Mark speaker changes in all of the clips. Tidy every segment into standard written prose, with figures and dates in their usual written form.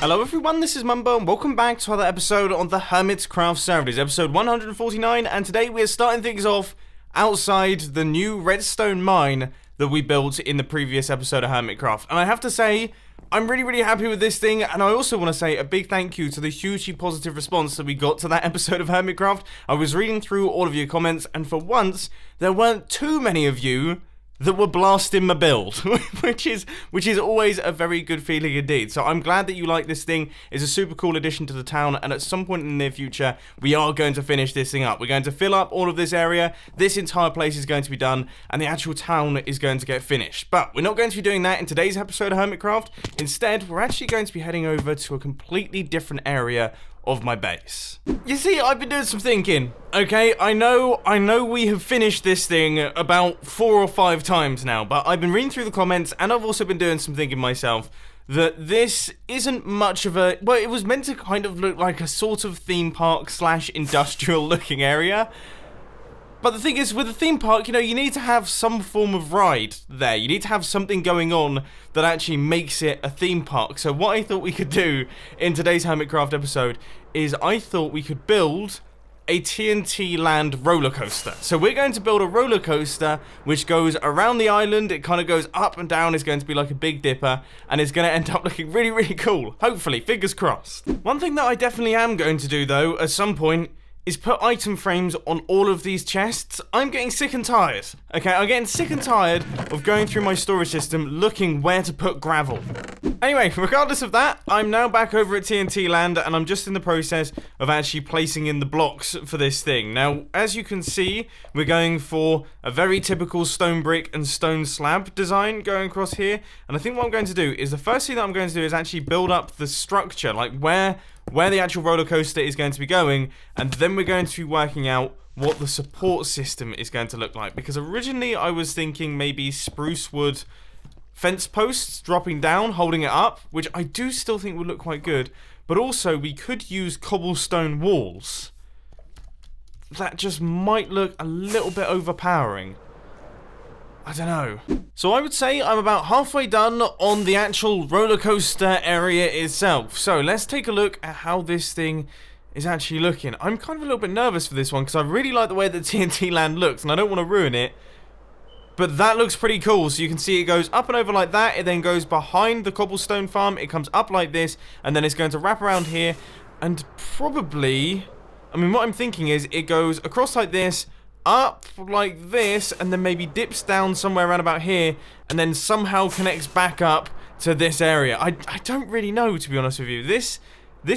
Speaker 1: Hello everyone, this is Mumbo and welcome back to another episode on the Hermitcraft server. It is episode 149 and today we are starting things off outside the new Redstone mine that we built in the previous episode of Hermitcraft. And I have to say, I'm really happy with this thing, and I also want to say a big thank you to the hugely positive response that we got to that episode of Hermitcraft. I was reading through all of your comments and for once, there weren't too many of you that were blasting my build, which is always a very good feeling indeed. So I'm glad that you like this thing. It's a super cool addition to the town, and at some point in the near future, we are going to finish this thing up. We're going to fill up all of this area, this entire place is going to be done, and the actual town is going to get finished. But we're not going to be doing that in today's episode of Hermitcraft. Instead, we're actually going to be heading over to a completely different area of my base. You see, I've been doing some thinking, okay? I know we have finished this thing about 4 or 5 times now, but I've been reading through the comments, and I've also been doing some thinking myself, that this isn't much of a... Well, it was meant to kind of look like a sort of theme park / industrial looking area. But the thing is, with a theme park, you know, you need to have some form of ride there. You need to have something going on that actually makes it a theme park. So what I thought we could do in today's Hermitcraft episode is I thought we could build a TNT Land roller coaster. So we're going to build a roller coaster which goes around the island. It kind of goes up and down. It's going to be like a Big Dipper, and it's going to end up looking really cool. Hopefully, fingers crossed. One thing that I definitely am going to do though, at some point, is put item frames on all of these chests. I'm getting sick and tired. Okay, I'm getting sick and tired of going through my storage system looking where to put gravel. Anyway, regardless of that, I'm now back over at TNT Land and I'm just in the process of actually placing in the blocks for this thing. Now, as you can see, we're going for a very typical stone brick and stone slab design going across here. And I think what I'm going to do is the first thing that I'm going to do is actually build up the structure, like where the actual roller coaster is going to be going, and then we're going to be working out what the support system is going to look like. Because originally I was thinking maybe spruce wood fence posts dropping down, holding it up, which I do still think would look quite good, but also we could use cobblestone walls. That just might look a little bit overpowering. I don't know. So I would say I'm about halfway done on the actual roller coaster area itself. So let's take a look at how this thing is actually looking. I'm kind of a little bit nervous for this one because I really like the way that TNT Land looks and I don't want to ruin it. But that looks pretty cool. So you can see it goes up and over like that. It then goes behind the cobblestone farm. It comes up like this and then it's going to wrap around here. And probably, I mean, what I'm thinking is it goes across like this, up like this, and then maybe dips down somewhere around about here, and then somehow connects back up to this area. I don't really know, to be honest with you. This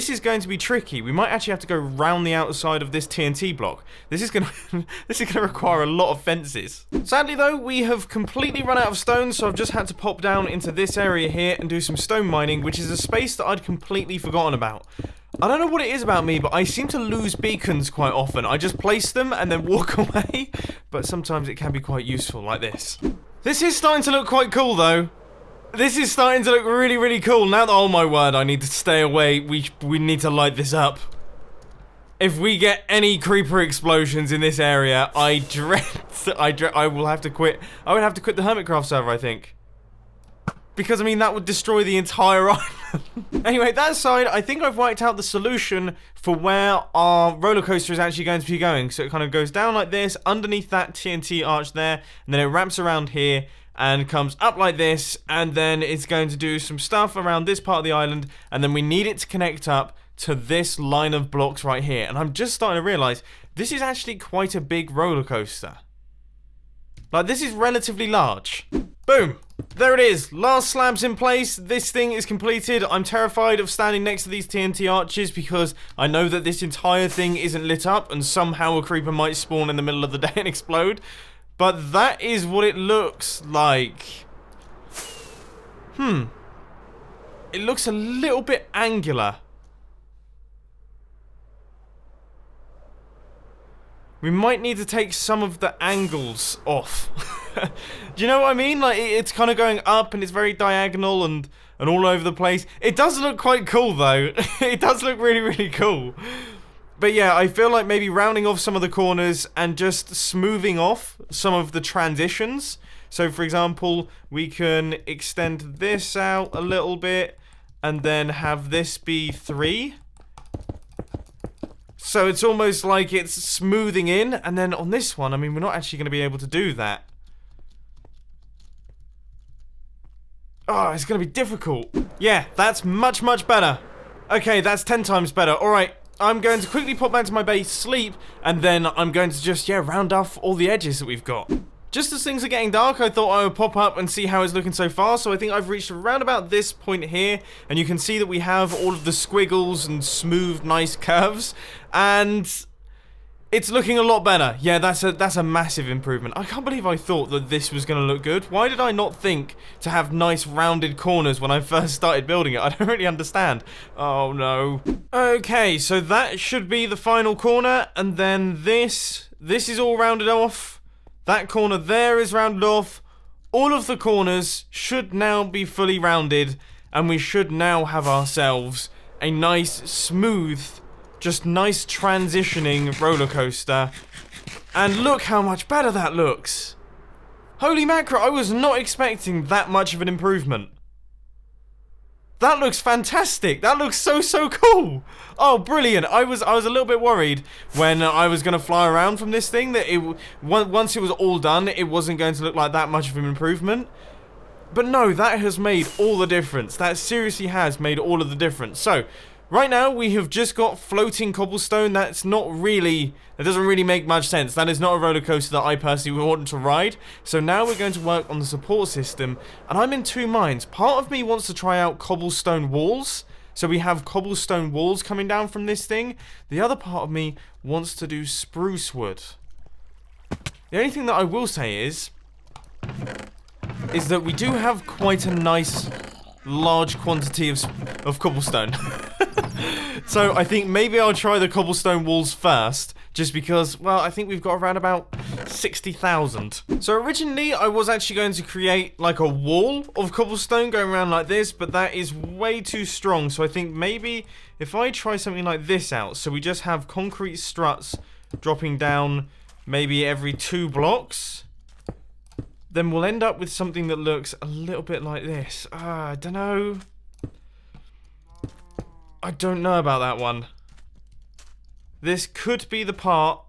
Speaker 1: is going to be tricky. We might actually have to go round the outside of this TNT block. This is gonna require a lot of fences. Sadly though, we have completely run out of stone, so I've just had to pop down into this area here and do some stone mining, which is a space that I'd completely forgotten about. I don't know what it is about me, but I seem to lose beacons quite often. I just place them and then walk away, but sometimes it can be quite useful like this. This is starting to look quite cool though. This is starting to look really cool. Now that, oh my word, I need to stay away. We need to light this up. If we get any creeper explosions in this area, I will have to quit. I would have to quit the Hermitcraft server, I think. Because, I mean, that would destroy the entire island. Anyway, that aside, I think I've worked out the solution for where our roller coaster is actually going to be going. So it kind of goes down like this, underneath that TNT arch there, and then it wraps around here and comes up like this, and then it's going to do some stuff around this part of the island, and then we need it to connect up to this line of blocks right here. And I'm just starting to realize this is actually quite a big roller coaster. Like, this is relatively large. Boom! There it is. Last slab's in place. This thing is completed. I'm terrified of standing next to these TNT arches because I know that this entire thing isn't lit up and somehow a creeper might spawn in the middle of the day and explode. But that is what it looks like. It looks a little bit angular. We might need to take some of the angles off. Do you know what I mean? Like, it's kind of going up and it's very diagonal and all over the place. It does look quite cool, though. It does look really cool. But yeah, I feel like maybe rounding off some of the corners and just smoothing off some of the transitions. So, for example, we can extend this out a little bit. and then have this be 3. So it's almost like it's smoothing in, and then on this one, I mean, we're not actually going to be able to do that. Oh, it's going to be difficult. Yeah, that's much, much better. Okay, that's 10 times better. Alright, I'm going to quickly pop back to my base, sleep, and then I'm going to just, yeah, round off all the edges that we've got. Just as things are getting dark, I thought I would pop up and see how it's looking so far. So I think I've reached around about this point here, and you can see that we have all of the squiggles and smooth, nice curves, and it's looking a lot better. Yeah, that's a massive improvement. I can't believe I thought that this was going to look good. Why did I not think to have nice rounded corners when I first started building it? I don't really understand. Oh no. Okay, so that should be the final corner, and then this is all rounded off. That corner there is rounded off. All of the corners should now be fully rounded, and we should now have ourselves a nice, smooth, just nice transitioning roller coaster. And look how much better that looks. Holy macro, I was not expecting that much of an improvement. That looks fantastic. That looks so cool. Oh, brilliant. I was a little bit worried when I was going to fly around from this thing that once it was all done, it wasn't going to look like that much of an improvement. But no, that has made all the difference. That seriously has made all of the difference. So, right now, we have just got floating cobblestone. That doesn't really make much sense. That is not a roller coaster that I personally would want to ride. So now we're going to work on the support system, and I'm in two minds. Part of me wants to try out cobblestone walls. So we have cobblestone walls coming down from this thing. The other part of me wants to do spruce wood. The only thing that I will say is that we do have quite a nice large quantity of cobblestone. So I think maybe I'll try the cobblestone walls first, just because, well, I think we've got around about 60,000. So originally I was actually going to create like a wall of cobblestone going around like this, but that is way too strong. So I think maybe if I try something like this out, so we just have concrete struts dropping down maybe every 2 blocks, then we'll end up with something that looks a little bit like this. I don't know. I don't know about that one. This could be the part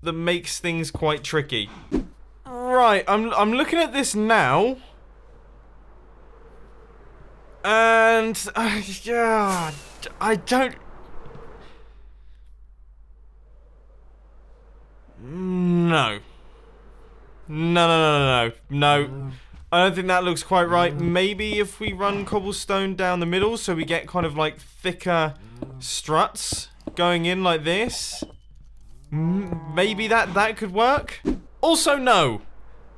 Speaker 1: that makes things quite tricky. Right, I'm looking at this now. And yeah, I don't. No. No. I don't think that looks quite right. Maybe if we run cobblestone down the middle, so we get kind of like thicker struts going in like this. Maybe that could work. Also, no.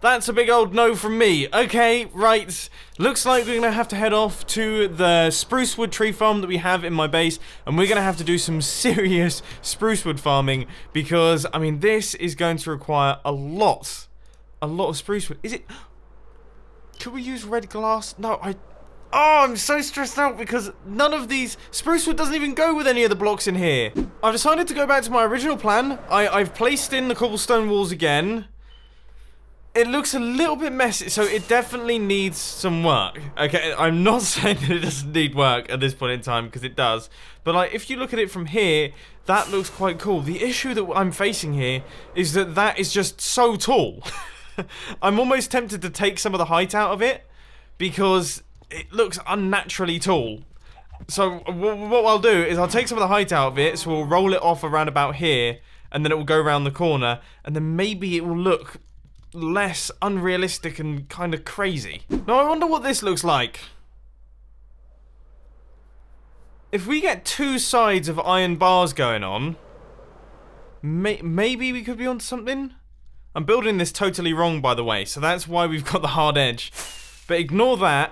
Speaker 1: That's a big old no from me. Okay, right. Looks like we're going to have to head off to the spruce wood tree farm that we have in my base, and we're going to have to do some serious spruce wood farming, because, I mean, this is going to require a lot of spruce wood. Is it... Could we use red glass? No, Oh, I'm so stressed out because none of these... Spruce wood doesn't even go with any of the blocks in here. I've decided to go back to my original plan. I've placed in the cobblestone walls again. It looks a little bit messy, so it definitely needs some work. Okay, I'm not saying that it doesn't need work at this point in time, because it does. But, like, if you look at it from here, that looks quite cool. The issue that I'm facing here is that is just so tall. I'm almost tempted to take some of the height out of it, because it looks unnaturally tall. So what I'll do is I'll take some of the height out of it, so we'll roll it off around about here, and then it will go around the corner, and then maybe it will look less unrealistic and kind of crazy. Now I wonder what this looks like. If we get 2 sides of iron bars going on, maybe we could be onto something? I'm building this totally wrong, by the way, so that's why we've got the hard edge. But ignore that.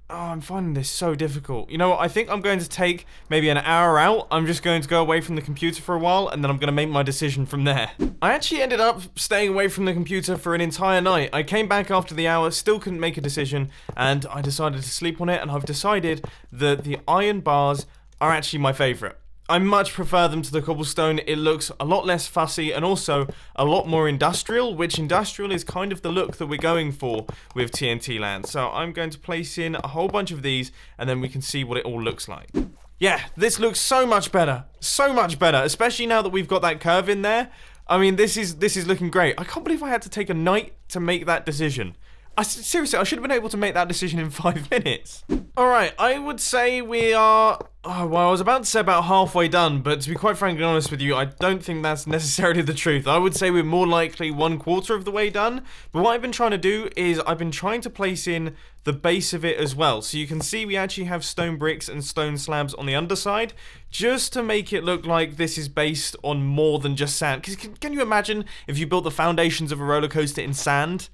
Speaker 1: Oh, I'm finding this so difficult. You know what? I think I'm going to take maybe an hour out. I'm just going to go away from the computer for a while, and then I'm going to make my decision from there. I actually ended up staying away from the computer for an entire night. I came back after the hour, still couldn't make a decision, and I decided to sleep on it, and I've decided that the iron bars are actually my favourite. I much prefer them to the cobblestone. It looks a lot less fussy and also a lot more industrial, which industrial is kind of the look that we're going for with TNT Land. So I'm going to place in a whole bunch of these and then we can see what it all looks like. Yeah, this looks so much better, especially now that we've got that curve in there. I mean, this is looking great. I can't believe I had to take a night to make that decision. Seriously, I should have been able to make that decision in 5 minutes. Alright, I would say we are... Oh, well, I was about to say about halfway done, but to be quite frankly honest with you, I don't think that's necessarily the truth. I would say we're more likely 1/4 of the way done. But what I've been trying to do is I've been trying to place in the base of it as well. So you can see we actually have stone bricks and stone slabs on the underside, just to make it look like this is based on more than just sand. Because can you imagine if you built the foundations of a roller coaster in sand?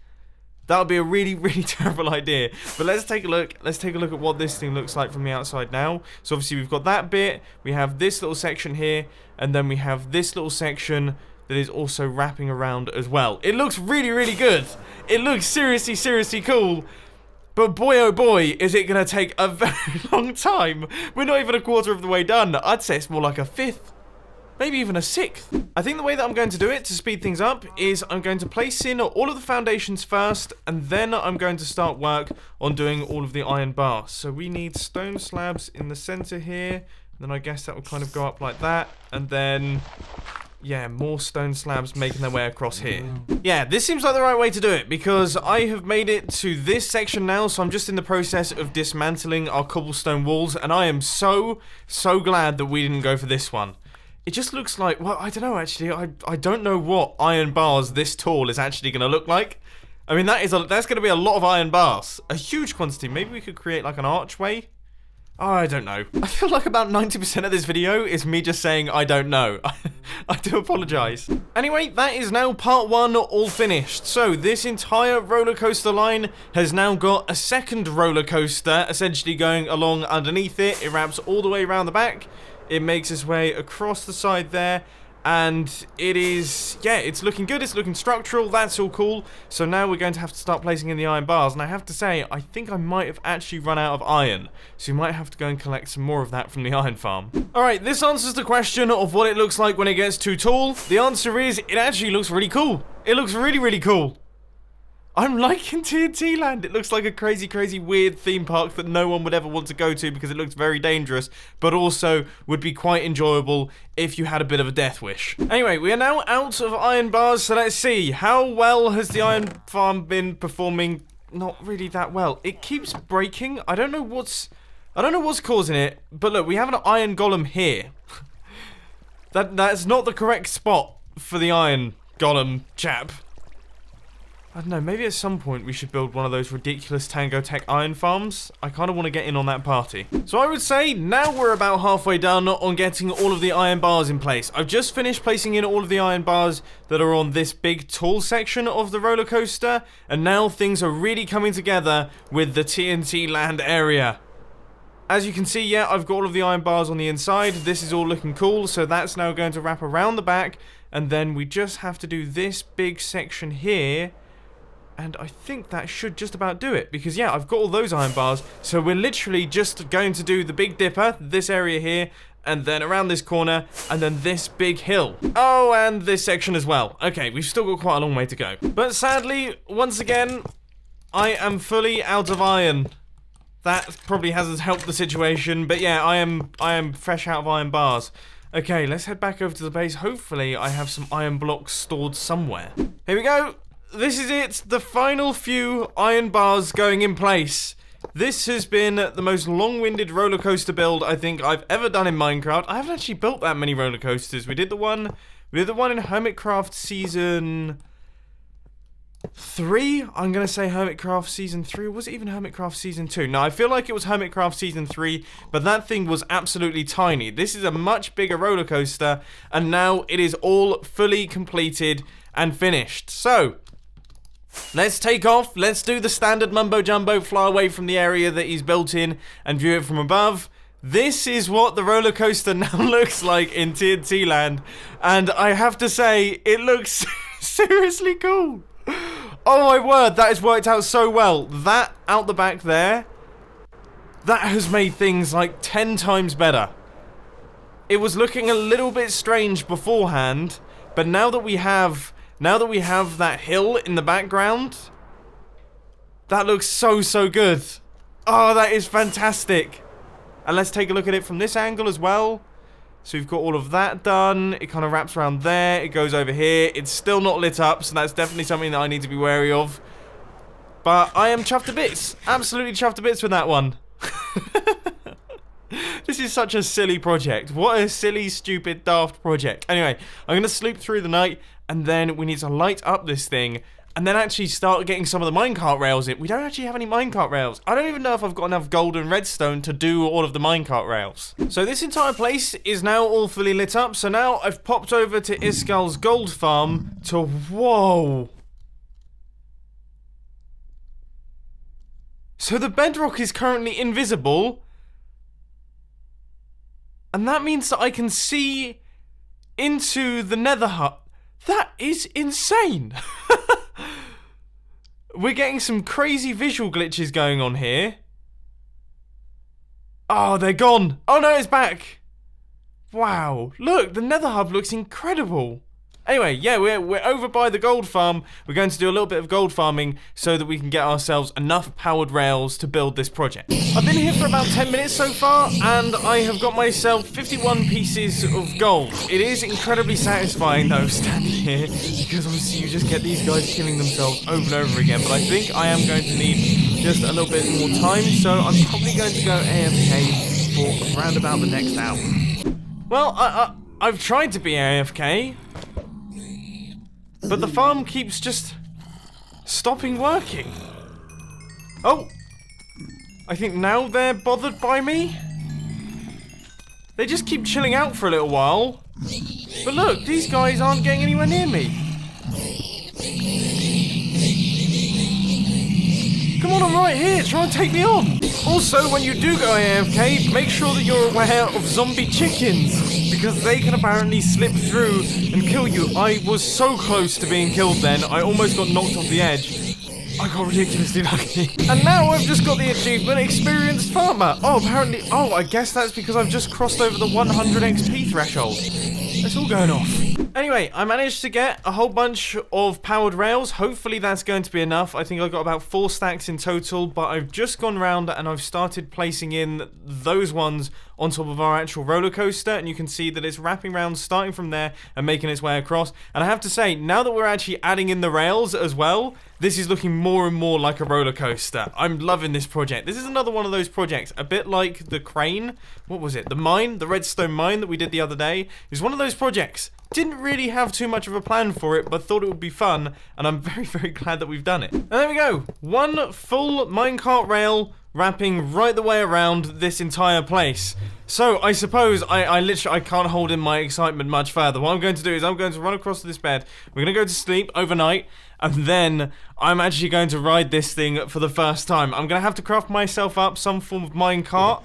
Speaker 1: That would be a really, really terrible idea. But let's take a look. Let's take a look at what this thing looks like from the outside now. So obviously we've got that bit. We have this little section here. And then we have this little section that is also wrapping around as well. It looks really, really good. It looks seriously, seriously cool. But boy, oh boy, is it going to take a very long time. We're not even 1/4 of the way done. I'd say it's more like a 5th. Maybe even a 6th. I think the way that I'm going to do it to speed things up is I'm going to place in all of the foundations first, and then I'm going to start work on doing all of the iron bars. So we need stone slabs in the center here, and then I guess that will kind of go up like that, and then, yeah, more stone slabs making their way across here. Yeah, this seems like the right way to do it, because I have made it to this section now, so I'm just in the process of dismantling our cobblestone walls, and I am so glad that we didn't go for this one. It just looks like, well, I don't know, actually. I don't know what iron bars this tall is actually going to look like. I mean, that's going to be a lot of iron bars. A huge quantity. Maybe we could create, like, an archway? Oh, I don't know. I feel like about 90% of this video is me just saying, I don't know. I do apologize. Anyway, that is now part 1 all finished. So, this entire roller coaster line has now got a second roller coaster essentially going along underneath it. It wraps all the way around the back. It makes its way across the side there, and it is, yeah, it's looking good, it's looking structural, that's all cool. So now we're going to have to start placing in the iron bars, and I have to say, I think I might have actually run out of iron, so we might have to go and collect some more of that from the iron farm. Alright, this answers the question of what it looks like when it gets too tall. The answer is, it actually looks really cool. It looks really, really cool. I'm liking TNT Land. It looks like a crazy, crazy weird theme park that no one would ever want to go to because it looks very dangerous, but also would be quite enjoyable if you had a bit of a death wish. Anyway, we are now out of iron bars, so let's see. How well has the iron farm been performing? Not really that well. It keeps breaking. I don't know what's causing it, but look, we have an iron golem here. That's not the correct spot for the iron golem chap. I don't know, maybe at some point we should build one of those ridiculous Tango Tech iron farms. I kind of want to get in on that party. So I would say now we're about halfway done on getting all of the iron bars in place. I've just finished placing in all of the iron bars that are on this big tall section of the roller coaster, and now things are really coming together with the TNT Land area. As you can see, yeah, I've got all of the iron bars on the inside. This is all looking cool, so that's now going to wrap around the back, and then we just have to do this big section here. And I think that should just about do it, because yeah, I've got all those iron bars, so we're literally just going to do the Big Dipper, this area here, and then around this corner, and then this big hill. Oh, and this section as well. Okay, we've still got quite a long way to go. But sadly, once again, I am fully out of iron. That probably hasn't helped the situation, but yeah, I am fresh out of iron bars. Okay, let's head back over to the base. Hopefully, I have some iron blocks stored somewhere. Here we go. This is it, the final few iron bars going in place. This has been the most long-winded roller coaster build I think I've ever done in Minecraft. I haven't actually built that many roller coasters. We did the one in Hermitcraft season 3. I'm gonna say Hermitcraft season 3, or was it even Hermitcraft season 2? No, I feel like it was Hermitcraft season 3, but that thing was absolutely tiny. This is a much bigger roller coaster, and now it is all fully completed and finished. So let's take off. Let's do the standard mumbo jumbo, fly away from the area that he's built in and view it from above. This is what the roller coaster now looks like in TNT Land, and I have to say, it looks seriously cool. Oh my word, that has worked out so well. That out the back there, that has made things like 10 times better. It was looking a little bit strange beforehand, but now that we have that hill in the background, that looks so good. Oh, that is fantastic. And let's take a look at it from this angle as well. So we've got all of that done. It kind of wraps around there. It goes over here. It's still not lit up, so that's definitely something that I need to be wary of. But I am chuffed to bits. Absolutely chuffed to bits with that one. This is such a silly project. What a silly, stupid, daft project. Anyway, I'm going to sleep through the night, and then we need to light up this thing, and then actually start getting some of the minecart rails in. We don't actually have any minecart rails. I don't even know if I've got enough gold and redstone to do all of the minecart rails. So this entire place is now all fully lit up. So now I've popped over to Iskal's gold farm to... Whoa! So the bedrock is currently invisible. And that means that I can see into the nether hut. That is insane! We're getting some crazy visual glitches going on here. Oh, they're gone. Oh no, it's back. Wow. Look, the nether hub looks incredible. Anyway, yeah, we're over by the gold farm. We're going to do a little bit of gold farming so that we can get ourselves enough powered rails to build this project. I've been here for about 10 minutes so far, and I have got myself 51 pieces of gold. It is incredibly satisfying, though, standing here, because obviously you just get these guys killing themselves over and over again. But I think I am going to need just a little bit more time, so I'm probably going to go AFK for around about the next hour. Well, I've tried to be AFK, but the farm keeps just stopping working. Oh, I think now they're bothered by me. They just keep chilling out for a little while. But look, these guys aren't getting anywhere near me. Come on, I'm right here, try and take me on. Also, when you do go AFK, make sure that you're aware of zombie chickens, because they can apparently slip through and kill you. I was so close to being killed then, I almost got knocked off the edge. I got ridiculously lucky. And now I've just got the achievement, Experienced Farmer. Oh, apparently, I guess that's because I've just crossed over the 100 XP threshold. It's all going off. Anyway, I managed to get a whole bunch of powered rails. Hopefully that's going to be enough. I think I got about 4 stacks in total, but I've just gone round and I've started placing in those ones on top of our actual roller coaster, and you can see that it's wrapping around, starting from there and making its way across. And I have to say, now that we're actually adding in the rails as well, this is looking more and more like a roller coaster. I'm loving this project. This is another one of those projects, a bit like the crane. What was it? The mine, the redstone mine that we did the other day. It's one of those projects. Didn't really have too much of a plan for it, but thought it would be fun, and I'm very, very glad that we've done it. And there we go. One full minecart rail wrapping right the way around this entire place. So I suppose I can't hold in my excitement much further. What I'm going to do is I'm going to run across to this bed. We're going to go to sleep overnight, and then I'm actually going to ride this thing for the first time. I'm going to have to craft myself up some form of minecart.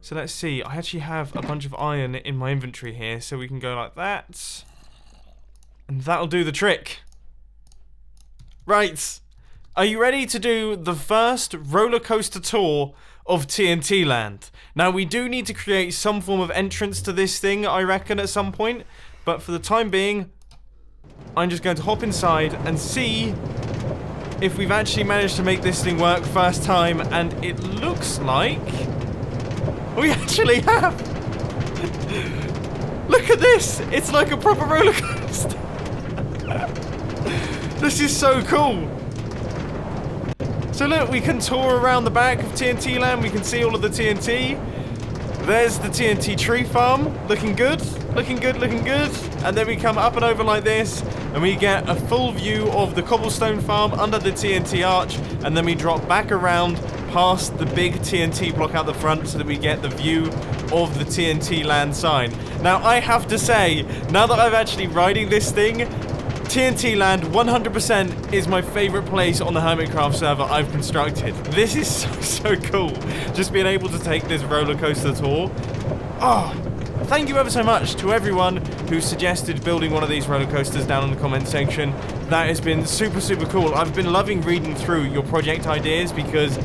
Speaker 1: So let's see. I actually have a bunch of iron in my inventory here, so we can go like that. And that'll do the trick. Right. Are you ready to do the first roller coaster tour of TNT Land? Now, we do need to create some form of entrance to this thing, I reckon, at some point. But for the time being, I'm just going to hop inside and see if we've actually managed to make this thing work first time. And it looks like we actually have. Look at this. It's like a proper roller coaster. This is so cool. So look, we can tour around the back of TNT Land. We can see all of the TNT. There's the TNT tree farm. Looking good. Looking good, looking good. And then we come up and over like this, and we get a full view of the cobblestone farm under the TNT arch, and then we drop back around past the big TNT block out the front so that we get the view of the TNT Land sign. Now, I have to say, now that I'm actually riding this thing, TNT Land 100% is my favorite place on the Hermitcraft server I've constructed. This is so cool. Just being able to take this roller coaster tour. Oh, thank you ever so much to everyone who suggested building one of these roller coasters down in the comment section. That has been super, super cool. I've been loving reading through your project ideas because,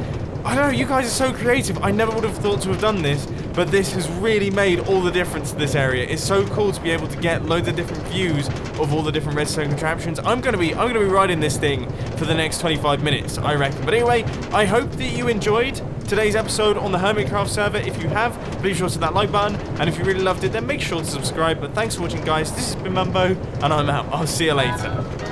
Speaker 1: I don't know, you guys are so creative. I never would have thought to have done this, but this has really made all the difference to this area. It's so cool to be able to get loads of different views of all the different redstone contraptions. I'm gonna be riding this thing for the next 25 minutes, I reckon. But anyway, I hope that you enjoyed today's episode on the Hermitcraft server. If you have, please sure to hit that like button, and if you really loved it, then make sure to subscribe. But thanks for watching, guys. This has been Mumbo, and I'm out. I'll see you later.